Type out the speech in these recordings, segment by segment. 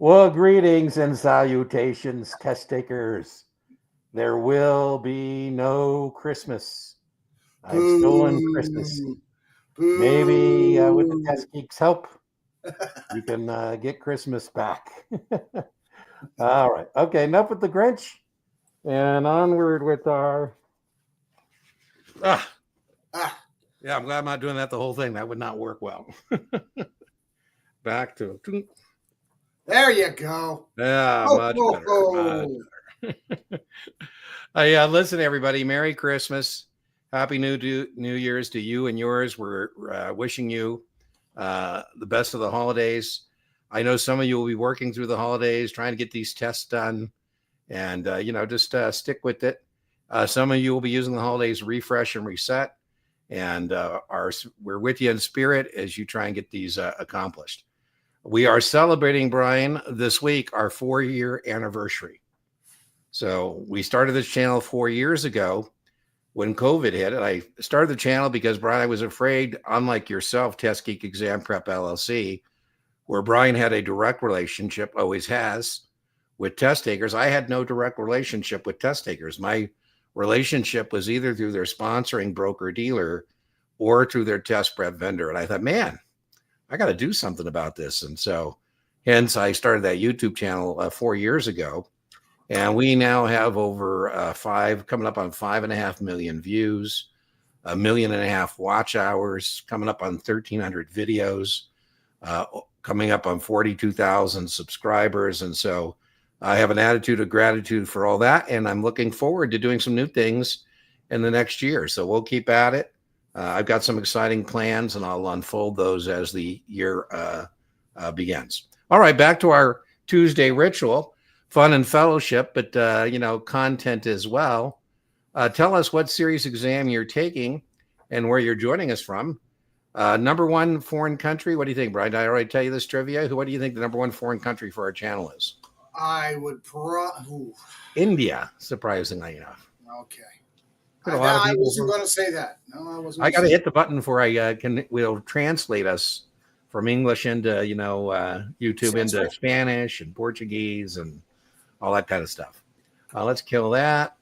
Well, greetings and salutations, test takers. There will be no Christmas. I've stolen Christmas. Boo. Maybe with the Boo. test geeks' help, you can get Christmas back. All right. Okay, enough with the Grinch. And onward with our. Yeah, I'm glad I'm not doing that the whole thing. That would not work well. Back to. There you go. Yeah, much better. Listen, everybody. Merry Christmas. Happy New Year's to you and yours. We're wishing you the best of the holidays. I know some of you will be working through the holidays, trying to get these tests done, and just stick with it. Some of you will be using the holidays to refresh and reset, and we're with you in spirit as you try and get these accomplished. We are celebrating, Brian, this week our 4-year anniversary. So we started this channel 4 years ago when COVID hit. And I started the channel because, Brian, I was afraid, unlike yourself, Test Geek Exam Prep LLC, where Brian had a direct relationship, always has, with test takers. I had no direct relationship with test takers. My relationship was either through their sponsoring broker dealer or through their test prep vendor. And I thought, man, I got to do something about this. And so hence I started that YouTube channel 4 years ago. And we now have over coming up on 5.5 million views, 1.5 million watch hours, coming up on 1,300 videos, coming up on 42,000 subscribers. And so I have an attitude of gratitude for all that. And I'm looking forward to doing some new things in the next year. So we'll keep at it. I've got some exciting plans, and I'll unfold those as the year begins. All right, back to our Tuesday ritual. Fun and fellowship, but content as well. Tell us what series exam you're taking and where you're joining us from. Number one foreign country. What do you think, Brian? Did I already tell you this trivia? What do you think the number one foreign country for our channel is? I would India, surprisingly enough. Okay. I wasn't going to say that. No, I wasn't. I got to hit the button before we'll translate us from English into YouTube into Spanish and Portuguese and all that kind of stuff. Let's kill that.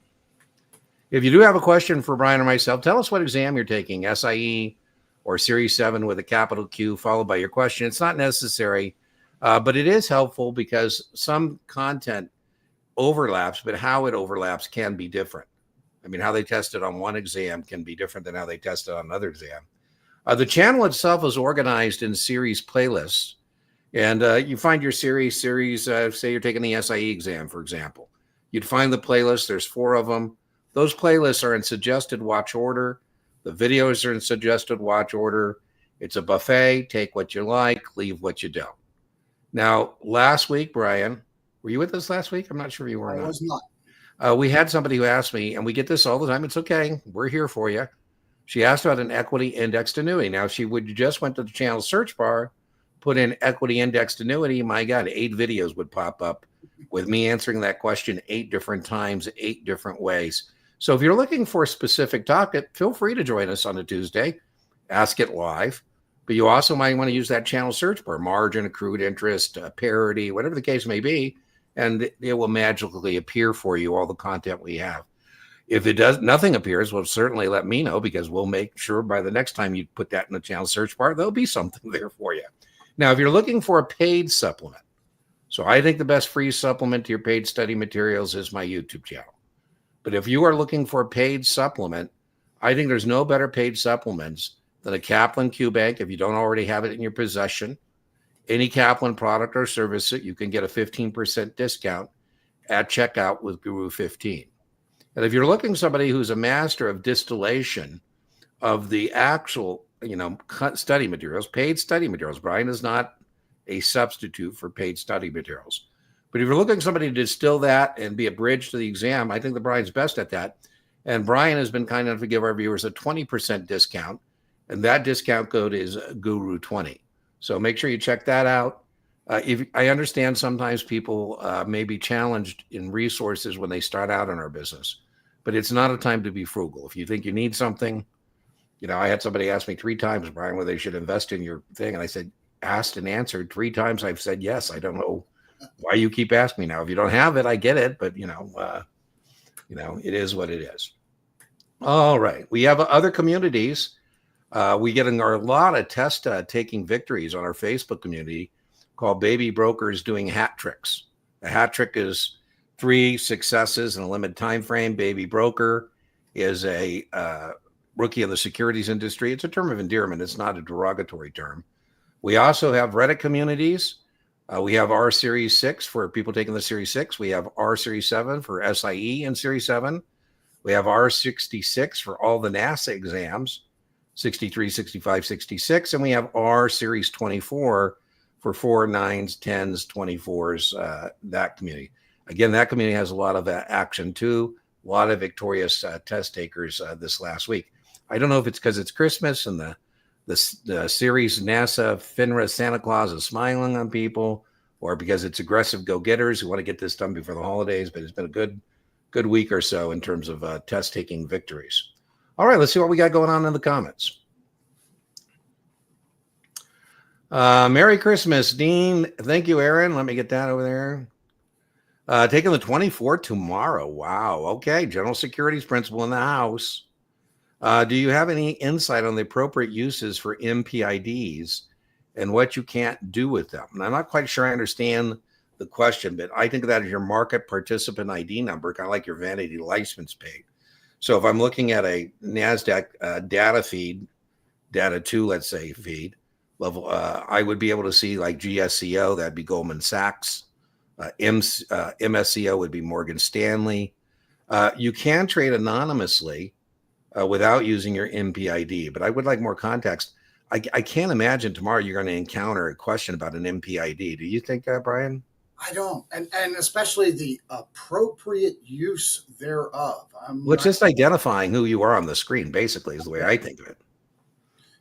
If you do have a question for Brian or myself, tell us what exam you're taking, SIE or Series 7 with a capital Q followed by your question. It's not necessary, but it is helpful because some content overlaps, but how it overlaps can be different. I mean, how they test it on one exam can be different than how they test it on another exam. The channel itself is organized in series playlists. And you find your series, say you're taking the SIE exam, for example. You'd find the playlist. There's 4 of them. Those playlists are in suggested watch order. The videos are in suggested watch order. It's a buffet. Take what you like, leave what you don't. Now, last week, Brian, were you with us last week? I'm not sure you were. I was not. We had somebody who asked me, and we get this all the time. It's okay. We're here for you. She asked about an equity indexed annuity. Now, she just went to the channel search bar, put in equity indexed annuity. My God, 8 videos would pop up with me answering that question 8 different times, 8 different ways. So if you're looking for a specific topic, feel free to join us on a Tuesday. Ask it live. But you also might want to use that channel search bar, margin, accrued interest, parity, whatever the case may be, and it will magically appear for you, all the content we have. If nothing appears, well, certainly let me know, because we'll make sure by the next time you put that in the channel search bar, there'll be something there for you. Now, if you're looking for a paid supplement, so I think the best free supplement to your paid study materials is my YouTube channel. But if you are looking for a paid supplement, I think there's no better paid supplements than a Kaplan Q Bank. If you don't already have it in your possession, any Kaplan product or service, you can get a 15% discount at checkout with Guru 15. And if you're looking for somebody who's a master of distillation of the actual, study materials, paid study materials, Brian is not a substitute for paid study materials. But if you're looking for somebody to distill that and be a bridge to the exam, I think that Brian's best at that. And Brian has been kind enough to give our viewers a 20% discount. And that discount code is Guru20. So make sure you check that out. If I understand sometimes people may be challenged in resources when they start out in our business, but it's not a time to be frugal. If you think you need something, I had somebody ask me 3 times, Brian, whether they should invest in your thing. And I said, asked and answered 3 times. I've said yes. I don't know why you keep asking me now. If you don't have it, I get it, but it is what it is. All right. We have other communities. We get a lot of test taking victories on our Facebook community called Baby Brokers Doing Hat Tricks. A hat trick is 3 successes in a limited time frame. Baby broker is a rookie in the securities industry. It's a term of endearment. It's not a derogatory term. We also have Reddit communities. We have R Series 6 for people taking the Series 6. We have R Series 7 for SIE and Series 7. We have R66 for all the NASA exams, 63, 65, 66. And we have R Series 24 for 4, 9s, 10s, 24s, that community. Again, that community has a lot of action too. A lot of victorious test takers this last week. I don't know if it's because it's Christmas and the series NASA FINRA Santa Claus is smiling on people, or because it's aggressive go-getters who want to get this done before the holidays. But it's been a good week or so in terms of test taking victories. All right, let's see what we got going on in the comments. Merry Christmas, Dean. Thank you, Aaron. Let me get that over there. Taking the 24 tomorrow. Wow. Okay. General Securities Principal in the house. Do you have any insight on the appropriate uses for MPIDs and what you can't do with them? And I'm not quite sure I understand the question, but I think of that as your market participant ID number, kind of like your vanity license page. So if I'm looking at a NASDAQ data feed, data 2, let's say, feed level, I would be able to see like GSCO, that'd be Goldman Sachs. MSCO would be Morgan Stanley. You can trade anonymously without using your MPID, but I would like more context. I can't imagine tomorrow you're going to encounter a question about an MPID. Do you think that, Brian? I don't, and especially the appropriate use thereof. Well, it's just identifying who you are on the screen, basically, is the way I think of it.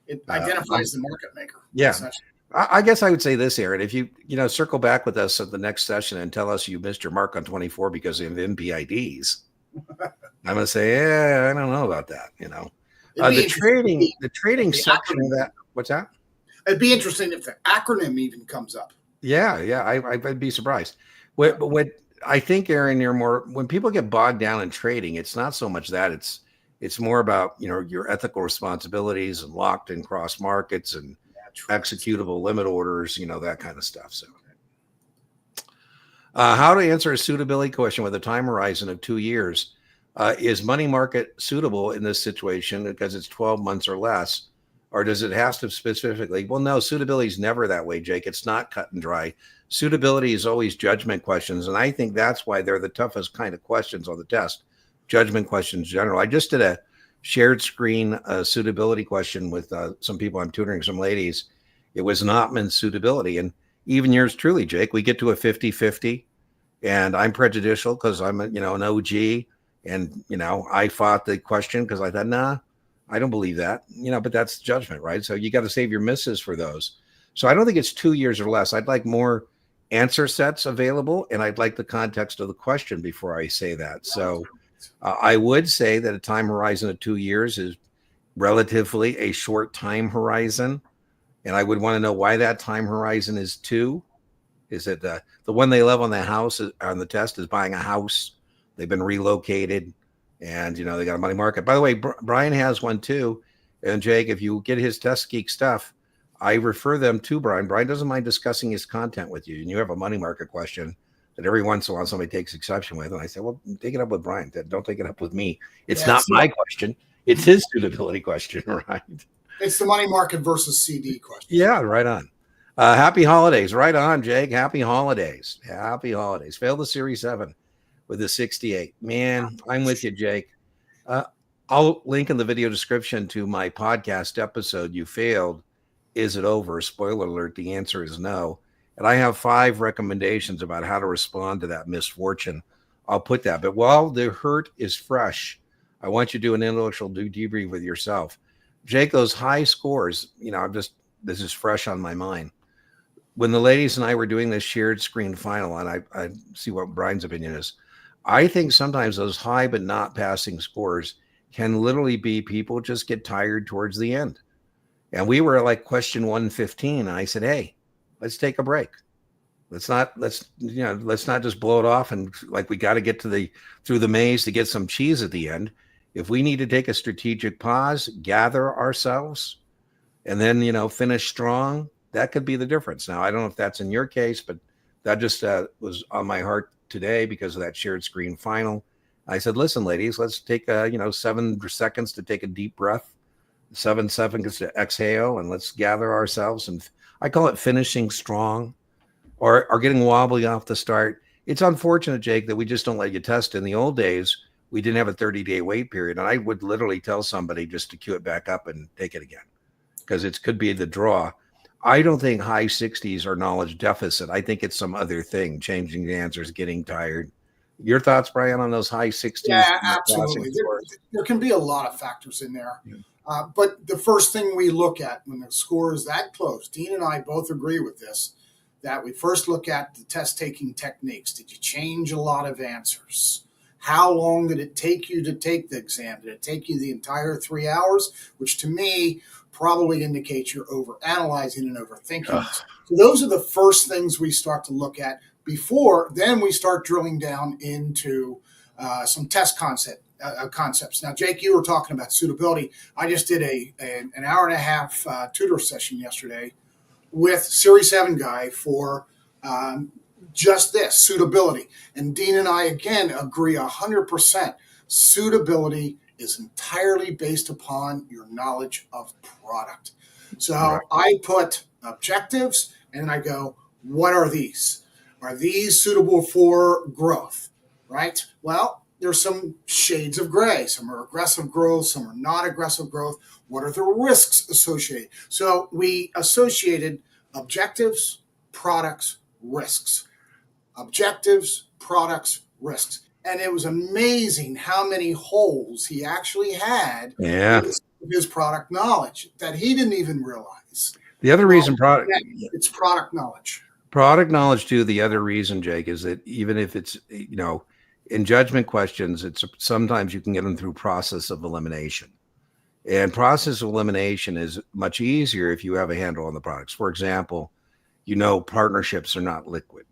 It identifies the market maker. Yeah. I guess I would say this, Aaron, if you circle back with us at the next session and tell us you missed your mark on 24 because of MPIDs, I'm going to say, I don't know about that. The trading section of that. What's that? It'd be interesting if the acronym even comes up. Yeah, I'd be surprised. What I think, Aaron, when people get bogged down in trading, it's not so much that it's more about your ethical responsibilities and locked in cross markets and executable limit orders, that kind of stuff. So, how to answer a suitability question with a time horizon of 2 years? Is money market suitable in this situation because it's 12 months or less? Or does it have to specifically? Well, no, suitability is never that way, Jake. It's not cut and dry. Suitability is always judgment questions. And I think that's why they're the toughest kind of questions on the test. Judgment questions in general. I just did a shared screen suitability question with some people I'm tutoring, some ladies. It was Notman's suitability. And even yours truly, Jake, we get to a 50-50. And I'm prejudicial because I'm an OG. And, I fought the question because I thought, nah, I don't believe that, but that's judgment, right? So you got to save your misses for those. So I don't think it's 2 years or less. I'd like more answer sets available, and I'd like the context of the question before I say that. So I would say that a time horizon of 2 years is relatively a short time horizon. And I would want to know why that time horizon is 2. Is it the one they love on the house on the test is buying a house? They've been relocated. And, they got a money market. By the way, Brian has one too. And Jake, if you get his Test Geek stuff, I refer them to Brian. Brian doesn't mind discussing his content with you. And you have a money market question that every once in a while somebody takes exception with. And I say, well, take it up with Brian. Don't take it up with me. It's not my question. It's his suitability question, right? It's the money market versus CD question. Yeah, right on. Happy holidays. Right on, Jake. Happy holidays. Happy holidays. Failed the Series 7. With a 68. Man, I'm with you, Jake. I'll link in the video description to my podcast episode, You Failed. Is it over? Spoiler alert, the answer is no. And I have 5 recommendations about how to respond to that misfortune. I'll put that. But while the hurt is fresh, I want you to do an intellectual debrief with yourself. Jake, those high scores, this is fresh on my mind. When the ladies and I were doing this shared screen final, and I see what Brian's opinion is, I think sometimes those high but not passing scores can literally be people just get tired towards the end. And we were like question 115. And I said, hey, let's take a break. Let's not just blow it off and like we got to get through the maze to get some cheese at the end. If we need to take a strategic pause, gather ourselves, and then finish strong, that could be the difference. Now I don't know if that's in your case, but that just was on my heart today because of that shared screen final. I said, listen, ladies, let's take 7 seconds to take a deep breath, 7 seconds to exhale, and let's gather ourselves. And I call it finishing strong, or getting wobbly off the start. It's unfortunate, Jake, that we just don't let you test. In the old days, we didn't have a 30-day wait period, and I would literally tell somebody just to cue it back up and take it again because it could be the draw. I don't think high 60s are knowledge deficit. I think it's some other thing, changing the answers, getting tired. Your thoughts, Brian, on those high 60s? Yeah, absolutely. There can be a lot of factors in there. Yeah. But the first thing we look at when the score is that close, Dean and I both agree with this, that we first look at the test-taking techniques. Did you change a lot of answers? How long did it take you to take the exam? Did it take you the entire 3 hours? Which to me probably indicates you're overanalyzing and overthinking. So those are the first things we start to look at before then we start drilling down into some test concepts. Now, Jake, you were talking about suitability. I just did an hour and a half tutor session yesterday with Series 7 guy for just this, suitability. And Dean and I, again, agree 100%. Suitability is entirely based upon your knowledge of product. So right. I put objectives, and I go, what are these? Are these suitable for growth, right? Well, there's some shades of gray. Some are aggressive growth, some are not aggressive growth. What are the risks associated? So we associated objectives, products, risks. Objectives, products, risks. And it was amazing how many holes he actually had in his product knowledge that he didn't even realize. The other reason it's product knowledge. Product knowledge too. The other reason, Jake, is that even if it's, in judgment questions, it's sometimes you can get them through process of elimination. And process of elimination is much easier if you have a handle on the products. For example, partnerships are not liquid,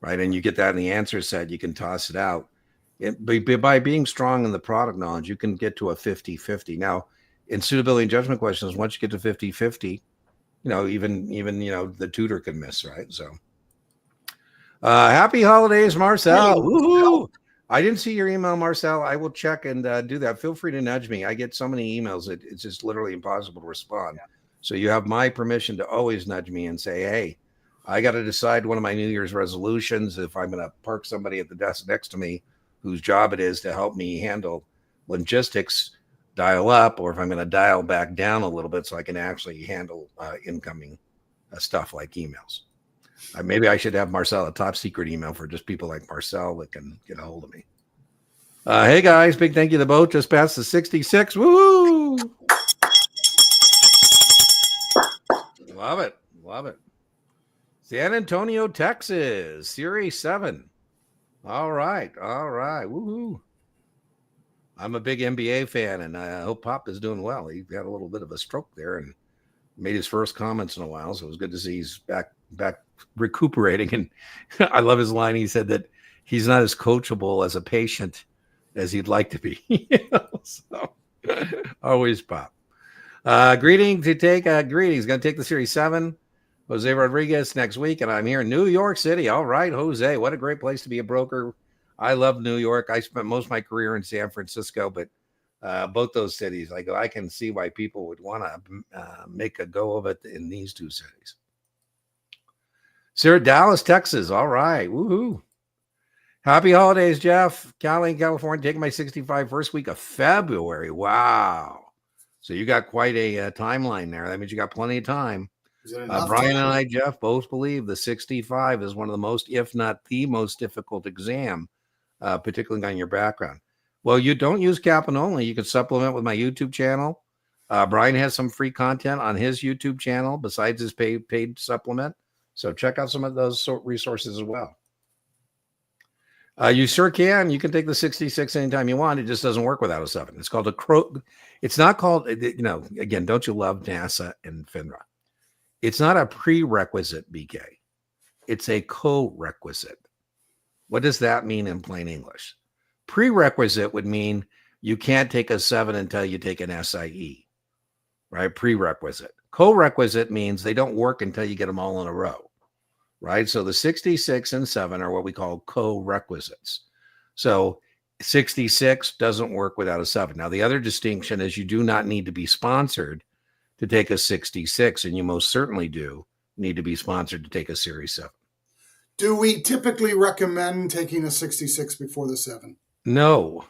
right? And you get that in the answer set, you can toss it out. By being strong in the product knowledge, you can get to a 50-50. Now, in suitability and judgment questions, once you get to 50-50, even the tutor can miss, right? So happy holidays, Marcel. Woohoo! I didn't see your email, Marcel. I will check and do that. Feel free to nudge me. I get so many emails that it's just literally impossible to respond. Yeah. So you have my permission to always nudge me and say, hey, I got to decide one of my New Year's resolutions if I'm going to park somebody at the desk next to me whose job it is to help me handle logistics, dial up, or if I'm going to dial back down a little bit so I can actually handle incoming stuff like emails. Maybe I should have Marcel a top secret email for just people like Marcel that can get a hold of me. Hey guys, big thank you. The boat just passed the 66. Woo! Love it. Love it. San Antonio, Texas, Series 7. All right. Woohoo. I'm a big NBA fan, and I hope Pop is doing well. He had a little bit of a stroke there and made his first comments in a while, so it was good to see he's back recuperating. And I love his line. He said that he's not as coachable as a patient as he'd like to be. So always Pop. Greetings. Going to take the Series 7. Jose Rodriguez next week, and I'm here in New York City. All right, Jose, what a great place to be a broker. I love New York. I spent most of my career in San Francisco, but both those cities, I can see why people would want to make a go of it in these two cities. Sarah, Dallas, Texas. All right. Woohoo. Happy holidays, Jeff. Cali, California, taking my 65 first week of February. Wow. So you got quite a timeline there. That means you got plenty of time. Brian and I, Jeff, both believe the 65 is one of the most, if not the most difficult exam, particularly on your background. Well, you don't use Kaplan only. You can supplement with my YouTube channel. Brian has some free content on his YouTube channel besides his paid supplement. So check out some of those resources as well. You sure can. You can take the 66 anytime you want. It just doesn't work without a 7. It's called it's not called, again, don't you love NASA and FINRA? It's not a prerequisite BK. it's a co-requisite. What does that mean in plain English? Prerequisite would mean you can't take a 7 until you take an SIE, right? Prerequisite. Co-requisite means they don't work until you get them all in a row, right? So the 66 and 7 are what we call co-requisites. So 66 doesn't work without a 7. Now, the other distinction is you do not need to be sponsored to take a 66, and you most certainly do need to be sponsored to take a Series 7. Do we typically recommend taking a 66 before the 7? No.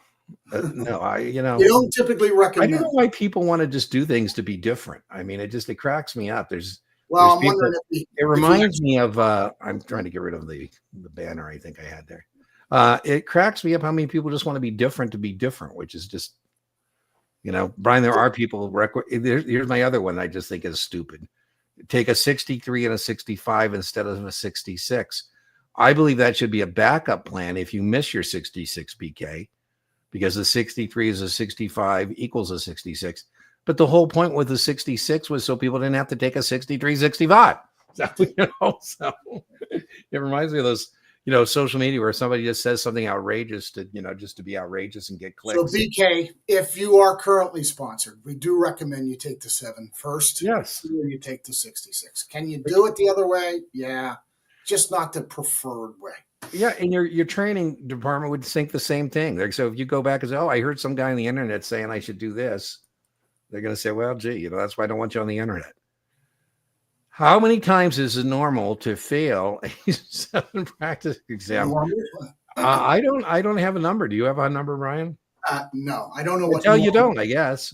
No, We don't typically I recommend. don't know why people want to just do things to be different. I mean, it cracks me up. Well, I'm people, wondering it reminds me of, I'm trying to get rid of the banner I think I had there. It cracks me up how many people just want to be different, which is just, Brian, there are people, here's my other one I just think is stupid. Take a 63 and a 65 instead of a 66. I believe that should be a backup plan if you miss your 66 PK, because the 63 is a 65 equals a 66. But the whole point with the 66 was so people didn't have to take a 63, 65. So, so it reminds me of those, social media where somebody just says something outrageous to, just to be outrageous and get clicks. So BK, if you are currently sponsored, we do recommend you take the 7 first. Yes. Before you take the 66. Can you do it the other way? Yeah. Just not the preferred way. Yeah, and your training department would think the same thing. So if you go back and say, "Oh, I heard some guy on the internet saying I should do this," they're going to say, "Well, gee, that's why I don't want you on the internet." How many times is it normal to fail a 7 practice exam? I don't have a number. Do you have a number, Ryan? No, I don't know what. No, you don't. I guess.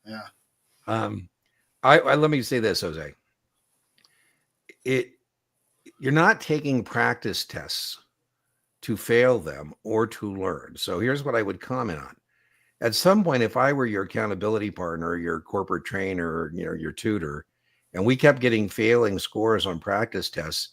Yeah. Let me say this, Jose. You're not taking practice tests to fail them or to learn. So here's what I would comment on. At some point, if I were your accountability partner, your corporate trainer, your tutor, and we kept getting failing scores on practice tests,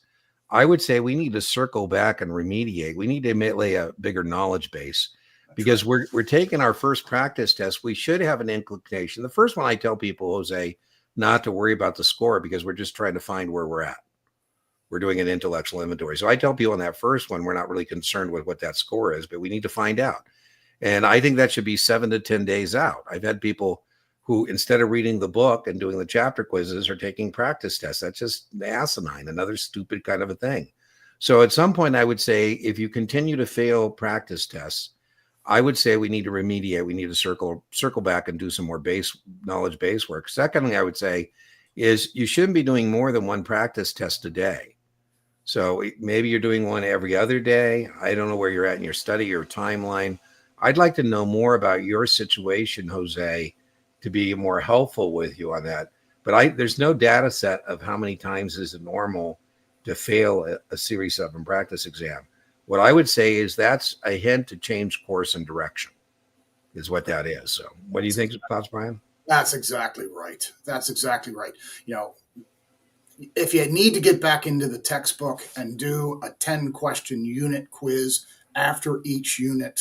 I would say we need to circle back and remediate. We need to lay a bigger knowledge base, because we're taking our first practice test. We should have an inclination. The first one I tell people, Jose, not to worry about the score, because we're just trying to find where we're at. We're doing an intellectual inventory. So I tell people on that first one, we're not really concerned with what that score is, but we need to find out. And I think that should be 7 to 10 days out. I've had people who, instead of reading the book and doing the chapter quizzes, are taking practice tests. That's just asinine, another stupid kind of a thing. So at some point, I would say, if you continue to fail practice tests, I would say we need to remediate. We need to circle back and do some more knowledge base work. Secondly, I would say is you shouldn't be doing more than one practice test a day. So maybe you're doing one every other day. I don't know where you're at in your study or timeline. I'd like to know more about your situation, Jose, to be more helpful with you on that. But there's no data set of how many times is it normal to fail a Series 7 practice exam. What I would say is that's a hint to change course and direction, is what that is. So what do you think, thoughts, Brian? That's exactly right. If you need to get back into the textbook and do a 10-question unit quiz after each unit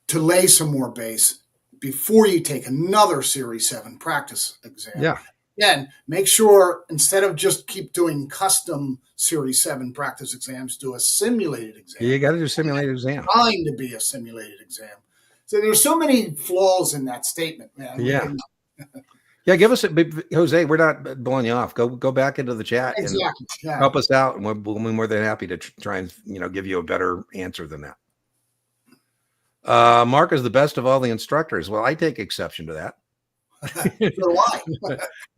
to lay some more base before you take another Series 7 practice exam. Yeah. Again, make sure instead of just keep doing custom Series 7 practice exams, do a simulated exam. You got to do a simulated exam. Trying to be a simulated exam. So there's so many flaws in that statement, man. Yeah. Yeah, give us Jose, we're not blowing you off. Go back into the chat and help us out, and we'll be more than happy to try and give you a better answer than that. Mark is the best of all the instructors. Well, I take exception to that.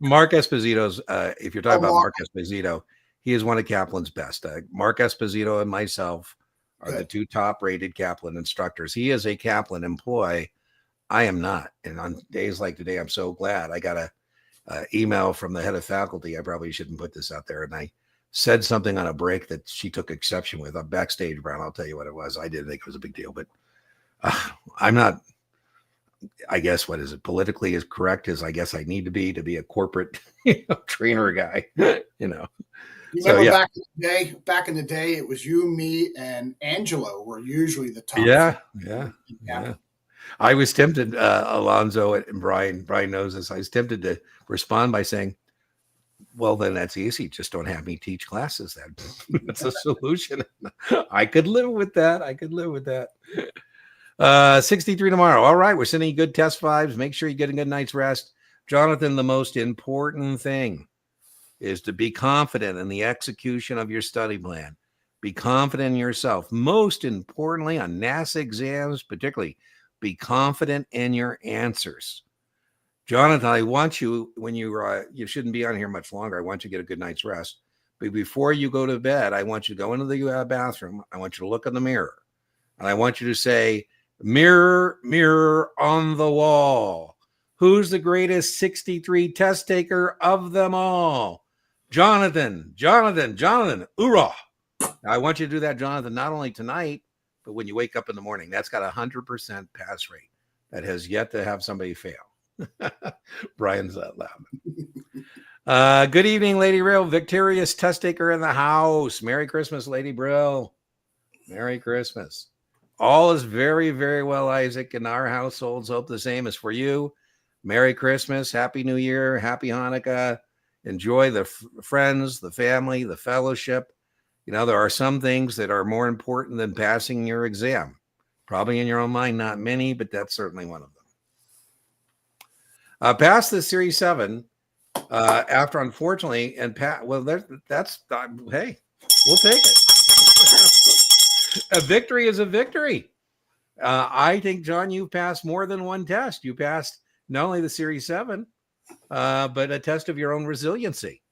Mark Esposito's, if you're talking about Mark Esposito, he is one of Kaplan's best. Mark Esposito and myself are the two top-rated Kaplan instructors. He is a Kaplan employee. I am not. And on days like today, I'm so glad. I got a email from the head of faculty. I probably shouldn't put this out there. And I said something on a break that she took exception with. I'm backstage, Brown. I'll tell you what it was. I didn't think it was a big deal, but I'm not, I guess, what is it? Politically as correct as I guess I need to be a corporate trainer guy, You remember back in the day, it was you, me, and Angelo were usually the top. Yeah. I was tempted, Alonzo and Brian knows this. I was tempted to respond by saying, Well, then that's easy. Just don't have me teach classes then. That's a solution. I could live with that. 63 tomorrow. All right. We're sending you good test vibes. Make sure you get a good night's rest. Jonathan, the most important thing is to be confident in the execution of your study plan. Be confident in yourself. Most importantly, on NASA exams, particularly, be confident in your answers. Jonathan, I want you, when you shouldn't be on here much longer. I want you to get a good night's rest. But before you go to bed, I want you to go into the bathroom. I want you to look in the mirror. And I want you to say, mirror, mirror on the wall, who's the greatest 63 test taker of them all? Jonathan, Jonathan, Jonathan, hoorah. Now, I want you to do that, Jonathan, not only tonight, but when you wake up in the morning. That's got a 100% pass rate. That has yet to have somebody fail. Brian's that loud. Good evening, Lady Brill. Victorious test taker in the house. Merry Christmas, Lady Brill. Merry Christmas. All is very, very well, Isaac, in our households. Hope the same is for you. Merry Christmas. Happy New Year. Happy Hanukkah. Enjoy the friends, the family, the fellowship. You know, there are some things that are more important than passing your exam. Probably in your own mind, not many, but that's certainly one of them. Past the Series 7 after, unfortunately, and well, that's hey, we'll take it. A victory is a victory. I think, John, you've passed more than one test. You passed not only the Series 7, but a test of your own resiliency.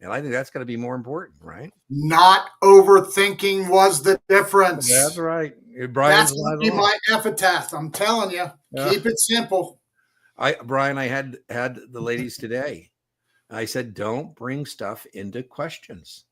And I think that's going to be more important, right? Not overthinking was the difference. That's right. That's going to be my epitaph. I'm telling you, keep it simple. Brian, I had the ladies today. I said, don't bring stuff into questions.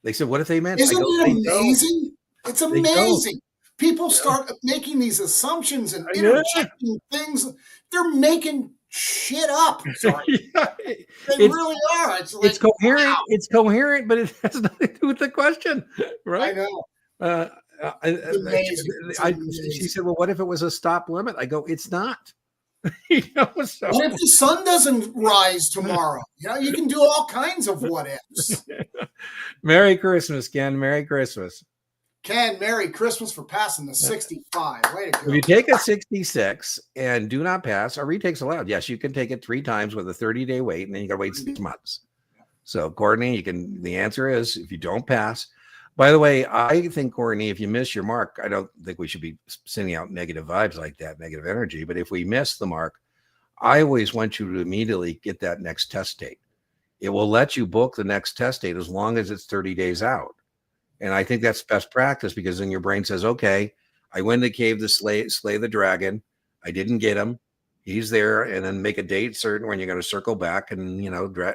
They said, what if they meant? Isn't it amazing? It's amazing. People start making these assumptions and interjecting things. They're making shit up. Sorry. They really are. It's coherent. Wow. It's coherent, but it has nothing to do with the question, right? I know. She said, well, what if it was a stop limit? I go, it's not. What if the sun doesn't rise tomorrow? You can do all kinds of what ifs. Merry Christmas, Ken. Merry Christmas. Ken, Merry Christmas for passing the 65. Way to go. If you take a 66 and do not pass, a retake's allowed. Yes, you can take it 3 times with a 30-day wait, and then you got to wait 6 months. So, Courtney, the answer is if you don't pass. By the way, I think, Courtney, if you miss your mark, I don't think we should be sending out negative vibes like that, negative energy. But if we miss the mark, I always want you to immediately get that next test date. It will let you book the next test date as long as it's 30 days out. And I think that's best practice because then your brain says, okay, I went to the cave to slay the dragon. I didn't get him. He's there. And then make a date certain when you're going to circle back and,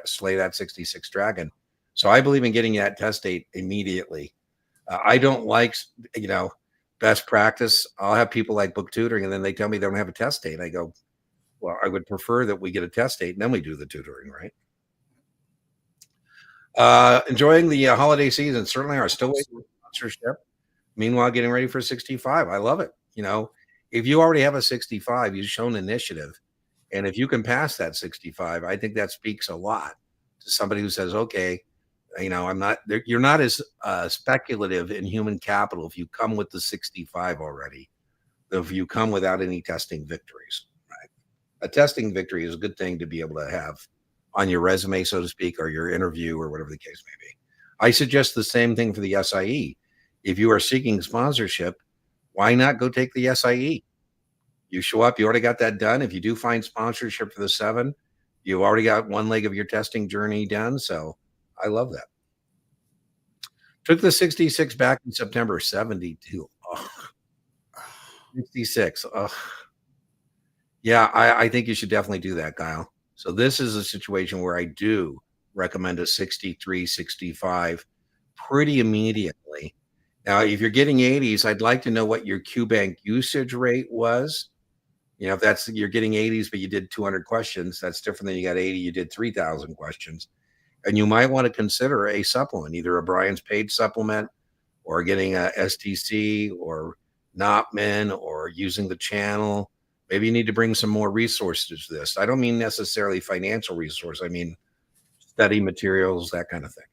slay that 66 dragon. So I believe in getting that test date immediately. I don't like, best practice. I'll have people like book tutoring and then they tell me they don't have a test date. I go, well, I would prefer that we get a test date and then we do the tutoring, right? Enjoying the holiday season. Certainly are. Still waiting for sponsorship. Meanwhile, getting ready for 65. I love it. If you already have a 65, you've shown initiative. And if you can pass that 65, I think that speaks a lot to somebody who says, okay, you're not as speculative in human capital if you come with the 65 already, if you come without any testing victories, right? A testing victory is a good thing to be able to have on your resume, so to speak, or your interview or whatever the case may be. I suggest the same thing for the SIE. If you are seeking sponsorship, why not go take the SIE? You show up, you already got that done. If you do find sponsorship for the 7, you've already got one leg of your testing journey done. So I love that. Took the 66 back in September 72. Oh, 66. Oh. Yeah, I think you should definitely do that, Kyle. So this is a situation where I do recommend a 63, 65 pretty immediately. Now, if you're getting 80s, I'd like to know what your QBank usage rate was. If that's you're getting 80s, but you did 200 questions, that's different than you got 80, you did 3,000 questions. And you might want to consider a supplement, either a Brian's Paid supplement or getting a STC or Nopman or using the channel. Maybe you need to bring some more resources to this. I don't mean necessarily financial resource. I mean study materials, that kind of thing.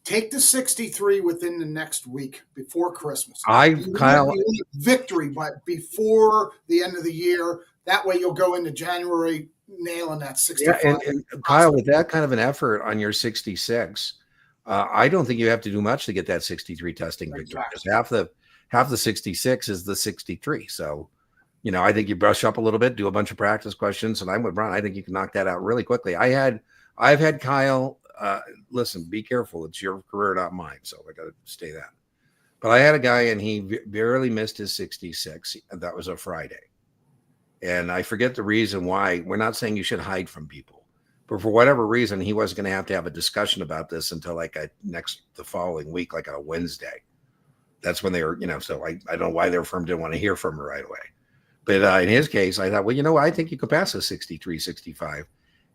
Take the 63 within the next week before Christmas. Kyle, you want victory, but before the end of the year. That way you'll go into January nailing that 65. Yeah, and Kyle, with that kind of an effort on your 66, I don't think you have to do much to get that 63 testing victory. Because half the 66 is the 63. So, I think you brush up a little bit, do a bunch of practice questions, and I'm with Brian. I think you can knock that out really quickly. I've had Kyle. Listen, be careful. It's your career, not mine. So I got to stay that. But I had a guy, and he barely missed his 66. And that was a Friday. And I forget the reason why. We're not saying you should hide from people, but for whatever reason, he wasn't going to have a discussion about this until the following week, like on a Wednesday. That's when they were, so I don't know why their firm didn't want to hear from her right away. But in his case, I thought, well, I think you could pass a 63, 65.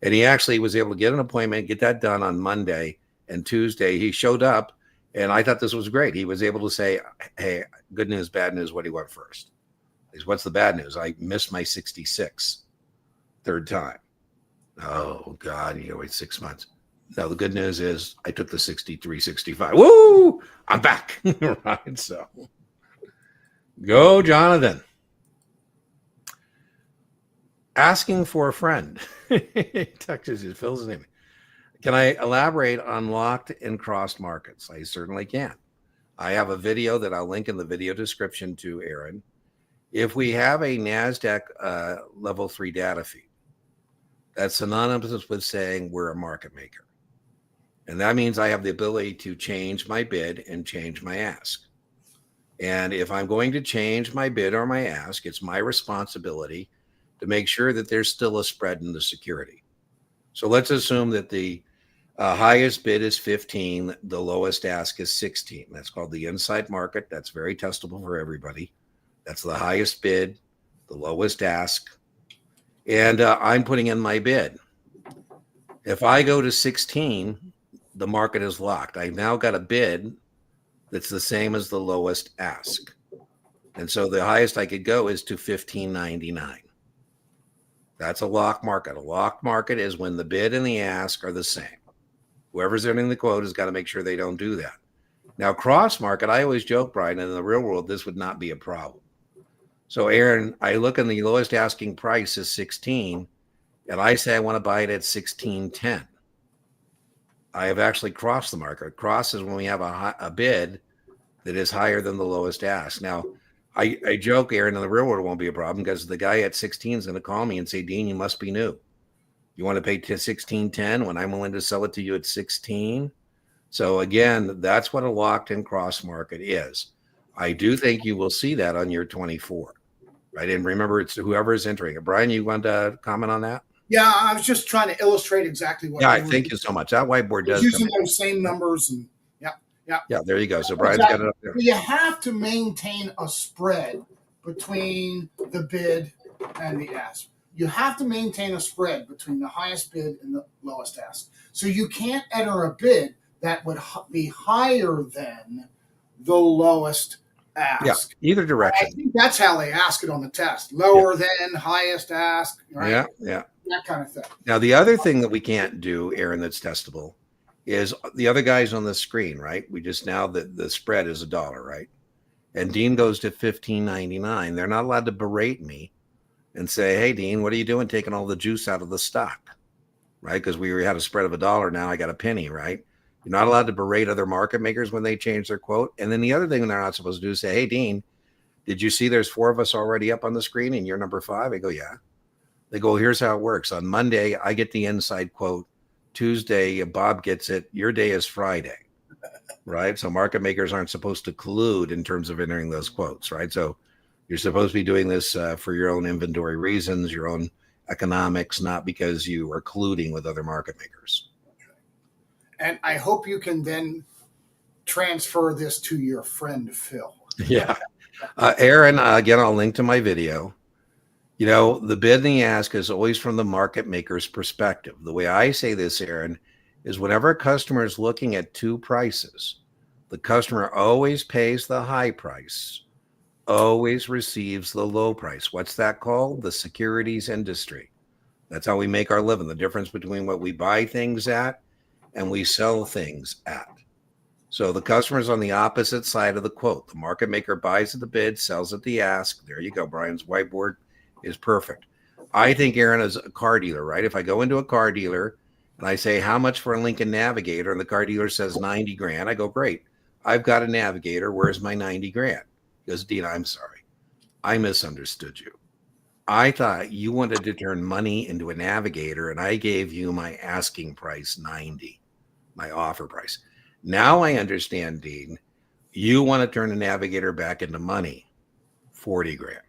And he actually was able to get an appointment, get that done on Monday, and Tuesday he showed up, and I thought this was great. He was able to say, hey, good news, bad news, what do you want first? What's the bad news? I missed my 66 third time. Oh, God, you wait 6 months. Now, the good news is I took the 63, 65. Woo! I'm back. Right, so go, Jonathan. Asking for a friend. Texas is Phil's name. Can I elaborate on locked and crossed markets? I certainly can. I have a video that I'll link in the video description to Aaron. If we have a NASDAQ level 3 data feed, that's synonymous with saying we're a market maker. And that means I have the ability to change my bid and change my ask. And if I'm going to change my bid or my ask, it's my responsibility to make sure that there's still a spread in the security. So let's assume that the highest bid is 15, the lowest ask is 16. That's called the inside market. That's very testable for everybody. That's the highest bid, the lowest ask, and I'm putting in my bid. If I go to 16, the market is locked. I've now got a bid that's the same as the lowest ask. And so the highest I could go is to $15.99. That's a locked market. A locked market is when the bid and the ask are the same. Whoever's entering the quote has got to make sure they don't do that. Now, cross market, I always joke, Brian, in the real world, this would not be a problem. So, Aaron, I look and the lowest asking price is 16, and I say I want to buy it at 16.10. I have actually crossed the market. Cross is when we have a bid that is higher than the lowest ask. Now, I joke, Aaron, in the real world it won't be a problem because the guy at 16 is going to call me and say, Dean, you must be new. You want to pay to 16.10 when I'm willing to sell it to you at 16? So again, that's what a locked and cross market is. I do think you will see that on year 24, right? And remember, it's whoever is entering it. Brian, you want to comment on that? Yeah, I was just trying to illustrate exactly what. Yeah, thank you so much. That whiteboard does using those same numbers and yeah. There you go. So Brian's got it up there. You have to maintain a spread between the bid and the ask. You have to maintain a spread between the highest bid and the lowest ask. So you can't enter a bid that would be higher than the lowest ask. Yeah, either direction. I think that's how they ask it on the test. Lower than, highest ask. Right? Yeah. That kind of thing. Now, the other thing that we can't do, Aaron, that's testable is the other guys on the screen, right? We just now the spread is $1, right? And Dean goes to $15.99. They're not allowed to berate me and say, hey, Dean, what are you doing taking all the juice out of the stock, right? Because we had a spread of $1. Now I got a penny, right? You're not allowed to berate other market makers when they change their quote. And then the other thing they're not supposed to do is say, hey, Dean, did you see there's 4 of us already up on the screen and you're number 5? I go, yeah. They go, here's how it works. On Monday, I get the inside quote. Tuesday, Bob gets it. Your day is Friday, right? So market makers aren't supposed to collude in terms of entering those quotes, right? So you're supposed to be doing this for your own inventory reasons, your own economics, not because you are colluding with other market makers. And I hope you can then transfer this to your friend, Phil. Yeah. Aaron, again, I'll link to my video. You know, the bid and the ask is always from the market maker's perspective. The way I say this, Aaron, is whenever a customer is looking at 2 prices, the customer always pays the high price, always receives the low price. What's that called? The securities industry. That's how we make our living. The difference between what we buy things at and we sell things at. So the customer's on the opposite side of the quote. The market maker buys at the bid, sells at the ask. There you go. Brian's whiteboard is perfect. I think Aaron is a car dealer, right? If I go into a car dealer and I say, how much for a Lincoln Navigator? And the car dealer says 90 grand. I go, great. I've got a Navigator. Where's my 90 grand? He goes, Dean, I'm sorry. I misunderstood you. I thought you wanted to turn money into a Navigator, and I gave you my asking price, 90, my offer price. Now I understand, Dean, you want to turn a Navigator back into money, 40 grand.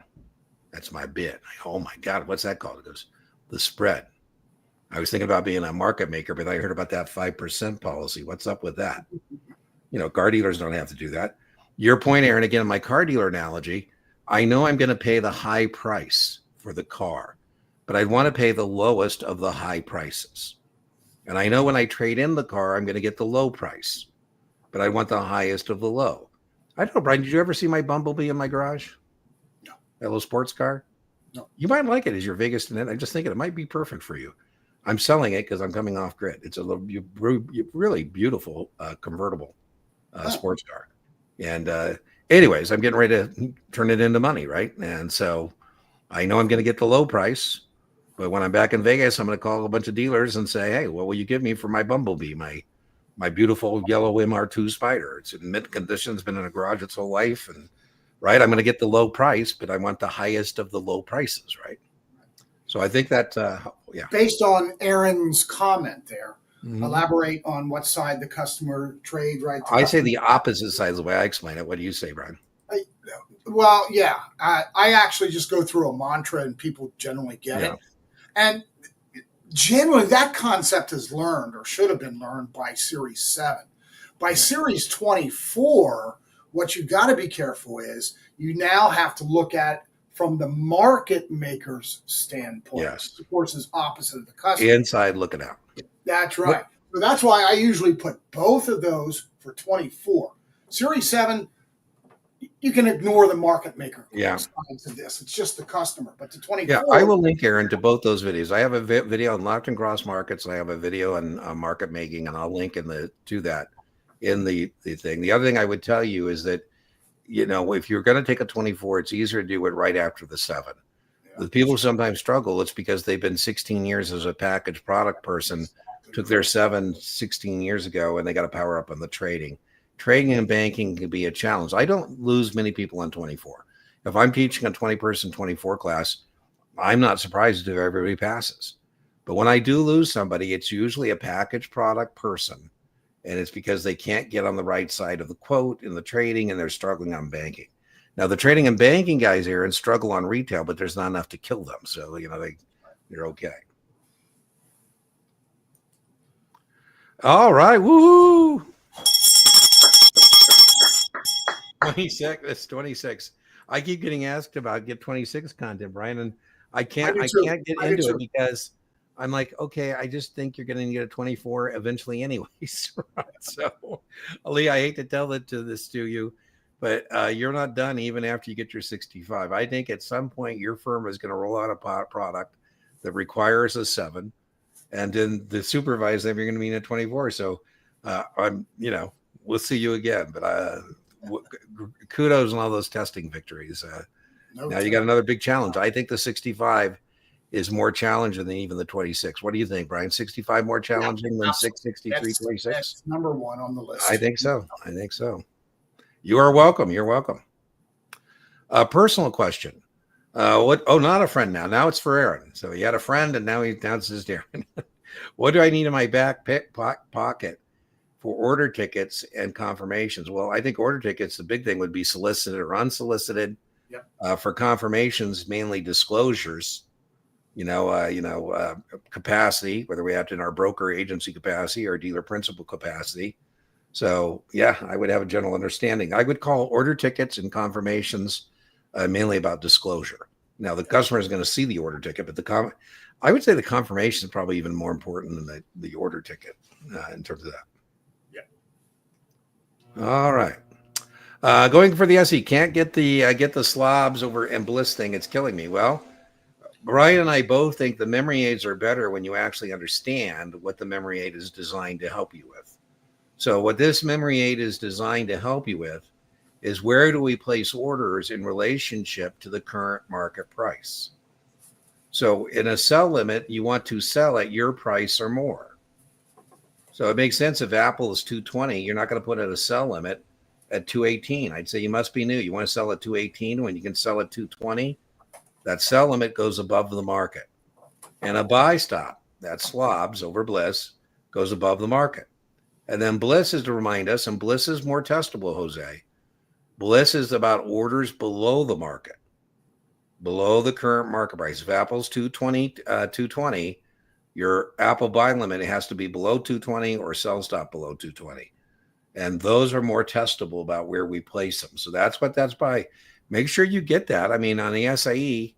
That's my bid. Oh my God, what's that called? It goes, the spread. I was thinking about being a market maker, but I heard about that 5% policy. What's up with that? You know, car dealers don't have to do that. Your point, Aaron, again, in my car dealer analogy, I know I'm going to pay the high price for the car, but I'd want to pay the lowest of the high prices. And I know when I trade in the car, I'm going to get the low price, but I want the highest of the low. I don't know, Brian, did you ever see my Bumblebee in my garage? No. That little sports car? No. You might like it as your Vegas tenant. I'm just thinking it might be perfect for you. I'm selling it because I'm coming off grid. It's a little really beautiful convertible sports car. And anyways, I'm getting ready to turn it into money, right? And so I know I'm going to get the low price. But when I'm back in Vegas, I'm going to call a bunch of dealers and say, hey, what will you give me for my Bumblebee, my beautiful yellow MR2 Spider? It's in mint condition. It's been in a garage its whole life. And right, I'm going to get the low price, but I want the highest of the low prices, right? So I think that, yeah. Based on Aaron's comment there, elaborate on what side the customer trade, right? I say the opposite side is the way I explain it. What do you say, Brian? Well, yeah. I actually just go through a mantra and people generally get it. And generally, that concept is learned or should have been learned by Series 7. By Series 24, what you got to be careful is you now have to look at from the market maker's standpoint. Yes. Of course, is opposite of the customer. Inside looking out. That's right. So that's why I usually put both of those for 24. Series 7, you can ignore the market maker sides of this. It's just the customer. But the 24. Yeah, I will link, Aaron, to both those videos. I have a video on locked and cross markets. And I have a video on market making, and I'll link to that in the thing. The other thing I would tell you is that, you know, if you're going to take a 24, it's easier to do it right after the 7. Yeah. The people who sometimes struggle, it's because they've been 16 years as a packaged product person, took their 7 16 years ago, and they got to power up on the trading. Trading and banking can be a challenge. I don't lose many people on 24. If I'm teaching a 20-person 24 class, I'm not surprised if everybody passes. But when I do lose somebody, it's usually a packaged product person, and it's because they can't get on the right side of the quote in the trading, and they're struggling on banking. Now, the trading and banking guys, Aaron, struggle on retail, but there's not enough to kill them. So, you know, they're okay. All right. Woo! 26. That's 26. I keep getting asked about get 26 content, Brian, and I can't get into it because I'm like, okay, I just think you're going to get a 24 eventually anyways. Right? So, Ali, I hate to tell this to you, but you're not done even after you get your 65. I think at some point your firm is going to roll out a product that requires a 7, and then the supervisor, you're going to be at 24. So we'll see you again, but kudos on all those testing victories. Now you got another big challenge. I think the 65 is more challenging than even the 26. What do you think, Brian? 65 more challenging than 663, 26? That's number one on the list. I think so. You are welcome. You're welcome. A personal question. Not a friend now. Now it's for Aaron. So he had a friend, and now it's his Aaron. What do I need in my back pocket for order tickets and confirmations? Well, I think order tickets, the big thing would be solicited or unsolicited. Yep. For confirmations, mainly disclosures, capacity, whether we have to in our broker agency capacity or dealer principal capacity. So yeah, I would have a general understanding. I would call order tickets and confirmations mainly about disclosure. Now the customer is going to see the order ticket, but I would say the confirmation is probably even more important than the order ticket in terms of that. All right. Going for the SE. Can't get the slobs over and bliss thing. It's killing me. Well, Brian and I both think the memory aids are better when you actually understand what the memory aid is designed to help you with. So what this memory aid is designed to help you with is where do we place orders in relationship to the current market price. So in a sell limit, you want to sell at your price or more. So it makes sense if Apple is 220, you're not going to put at a sell limit at 218. I'd say you must be new. You want to sell at 218 when you can sell at 220. That sell limit goes above the market. And a buy stop, that slobs over Bliss, goes above the market. And then Bliss is to remind us, and Bliss is more testable, Jose. Bliss is about orders below the market, below the current market price. If Apple's 220, your Apple buy limit, it has to be below 220 or sell stop below 220. And those are more testable about where we place them. So that's what that's by. Make sure you get that. I mean, on the SIE,